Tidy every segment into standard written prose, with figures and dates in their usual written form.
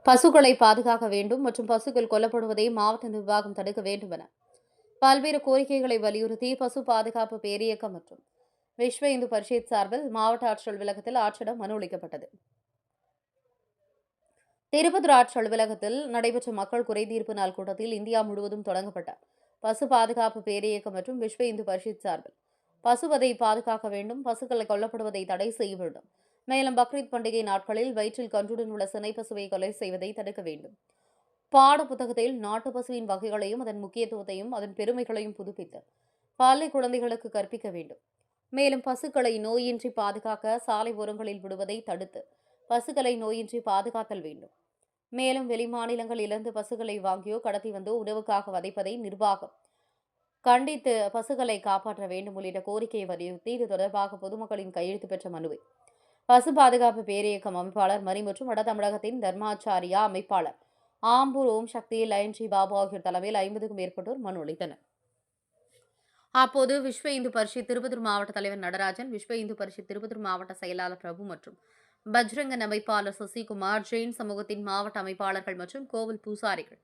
பசுக்களை பாதுகாக்க வேண்டும் மற்றும் பசுக்கள் கொல்லப்படுவதை மாவட்ட நிர்வாகம் தடுக்க வேண்டும் என பல்வேறு கோரிக்கைகளை வலியுறுத்தி பசு பாதுகாப்பு பேரியக்கம் மற்றும் விஸ்வ இந்து பரிஷத் சார்பில் மாவட்ட ஆட்சியர் அலுவலகத்தில் ஆட்சியிடம் மனு அளிக்கப்பட்டது. திருப்பத்தூர் ஆட்சியர் அலுவலகத்தில் நடைபெற்ற மக்கள் குறைதீர்ப்பு நாள் கூட்டத்தில் இந்தியா முழுவதும் தொடங்கப்பட்ட பசு பாதுகாப்பு பேரியக்கம் மற்றும் விஸ்வ இந்து பரிஷத் சார்பில் பசுவதை பாதுகாக்க வேண்டும், பசுக்களை கொல்லப்படுவதை தடை செய்ய வேண்டும், மேலும் பக்ரீத் பண்டிகை நாட்களில் வயிற்றில் கன்றுடன் உள்ள சினை பசுவை கொலை செய்வதை தடுக்க வேண்டும், பாட புத்தகத்தில் நாட்டு பசுவின் வகைகளையும் அதன் முக்கியத்துவத்தையும் அதன் பெருமைகளையும் புதுப்பித்து பள்ளி குழந்தைகளுக்கு கற்பிக்க வேண்டும், மேலும் பசுக்களை நோயின்றி பாதுகாக்க சாலை ஓரங்களில் விடுவதை தடுத்து பசுக்களை நோயின்றி பாதுகாத்தல் வேண்டும், மேலும் வெளிமாநிலங்களிலிருந்து பசுக்களை வாங்கியோ கடத்தி வந்தோ உணவுக்காக வதைப்பதை நிர்வாகம் கண்டித்து பசுக்களை காப்பாற்ற வேண்டும் உள்ளிட்ட கோரிக்கையை வலியுறுத்தி இது தொடர்பாக பொதுமக்களின் கையெழுத்து பெற்ற மனுவை பசு பாதுகாப்பு பேரியக்கம் அமைப்பாளர் மணி மற்றும் வட தமிழகத்தின் தர்மாச்சாரியா அமைப்பாளர் ஆம்பூர் ஓம் சக்தி லயன்ஜி பாபு ஆகியோர் தலைமையில் 50க்கும் மேற்பட்டோர் மனு அளித்தனர். அப்போது விஸ்வ இந்து பரிஷத் திருப்பத்தூர் மாவட்ட தலைவர் நடராஜன், விஸ்வ இந்து பரிஷத் திருப்பத்தூர் மாவட்ட செயலாளர் பிரபு மற்றும் பஜ்ரங்கன் அமைப்பாளர் சசிகுமார், ஜெயின் சமூகத்தின் மாவட்ட அமைப்பாளர்கள் மற்றும் கோவில் பூசாரிகள்,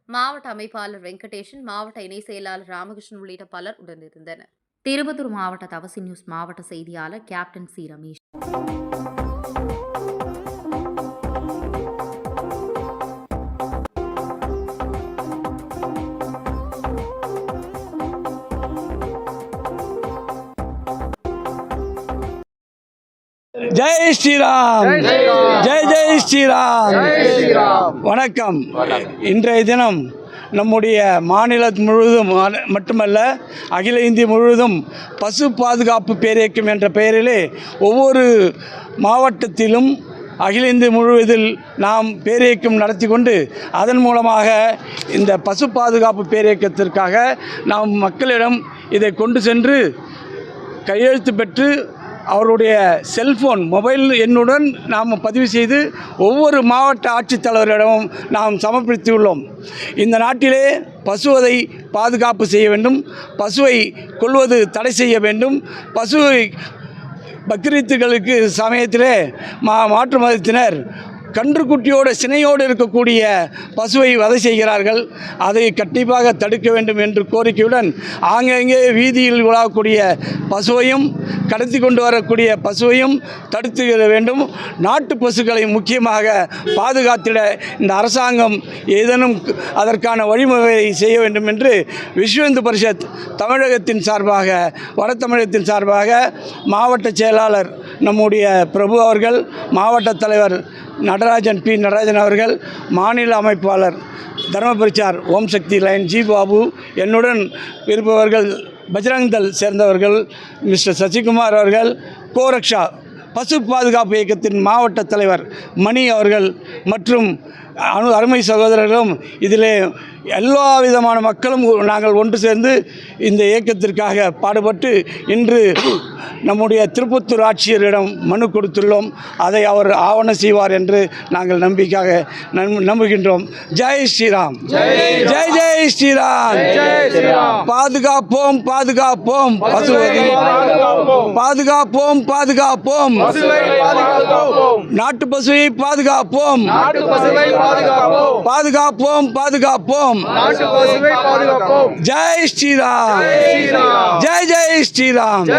மாவட்ட அமைப்பாளர் வெங்கடேஷன், மாவட்ட இணை செயலாளர் ராமகிருஷ்ணன் உள்ளிட்ட பலர் உடனிருந்தனர். திருப்பத்தூர் மாவட்ட தவசி நியூஸ் மாவட்ட செய்தியாளர் கேப்டன் சி ரமேஷ். ஜெய் ஸ்ரீராம், ஜெய் ஜெய் ஸ்ரீராம். வணக்கம். இன்றைய தினம் நம்முடைய மாநிலம் முழுவதும் மட்டுமல்ல அகில இந்திய முழுவதும் பசு பாதுகாப்பு பேரியக்கம் என்ற பெயரிலே ஒவ்வொரு மாவட்டத்திலும் அகில இந்திய முழுவதில் நாம் பேரியக்கம் நடத்தி கொண்டு அதன் மூலமாக இந்த பசு பாதுகாப்பு பேரியக்கத்திற்காக நாம் மக்களிடம் இதை கொண்டு சென்று கையெழுத்து பெற்று அவருடைய செல்போன் மொபைல் எண்ணுடன் நாம் பதிவு செய்து ஒவ்வொரு மாவட்ட ஆட்சித்தலைவரிடமும் நாம் சமர்ப்பித்துள்ளோம். இந்த நாட்டிலே பசுவதை பாதுகாப்பு செய்ய வேண்டும், பசுவை கொல்வது தடை செய்ய வேண்டும். பசுவை பக்ரீத்துகளுக்கு சமயத்திலே மாற்று மதத்தினர் கன்றுக்குட்டியோடு சினையோடு இருக்கக்கூடிய பசுவை வதை செய்கிறார்கள். அதை கண்டிப்பாக தடுக்க வேண்டும் என்று கோரிக்கையுடன் ஆங்கங்கே வீதியில் உலாவக்கூடிய பசுவையும் கடத்தி கொண்டு வரக்கூடிய பசுவையும் தடுத்து வேண்டும். நாட்டு பசுக்களை முக்கியமாக பாதுகாத்திட இந்த அரசாங்கம் ஏதேனும் அதற்கான வழிமுறையை செய்ய வேண்டும் என்று விஸ்வ இந்து பரிஷத் தமிழகத்தின் சார்பாக வட தமிழகத்தின் சார்பாக மாவட்ட செயலாளர் நம்முடைய பிரபு அவர்கள், மாவட்ட தலைவர் நடராஜன் பி நடராஜன் அவர்கள், மாநில அமைப்பாளர் தர்மபுரிச்சார் ஓம் சக்தி லயன்ஜி பாபு, என்னுடன் இருப்பவர்கள் பஜ்ரங்தள் சேர்ந்தவர்கள் மிஸ்டர் சசிகுமார் அவர்கள், கோரக்ஷா பசு பாதுகாப்பு இயக்கத்தின் மாவட்ட தலைவர் மணி அவர்கள் மற்றும் அருமை சகோதரர்களும் இதிலே எல்லா விதமான மக்களும் நாங்கள் ஒன்று சேர்ந்து இந்த இயக்கத்திற்காக பாடுபட்டு இன்று நம்முடைய திருப்பத்தூர் ஆட்சியரிடம் மனு கொடுத்துள்ளோம். அதை அவர் ஆவணம் செய்வார் என்று நாங்கள் நம்புகின்றோம். ஜெய் ஸ்ரீராம், ஜெய் ஜெய் ஸ்ரீராம். பாதுகாப்போம் பாதுகாப்போம் பசுவை, பாதுகாப்போம் பாதுகாப்போம் நாட்டு பசுவை, பாதுகாப்போம் பாதுகாப்போம் பாதுகாப்போம். ஜெய் ஸ்ரீராம், ஜெய் ஜெய் ஸ்ரீராம்.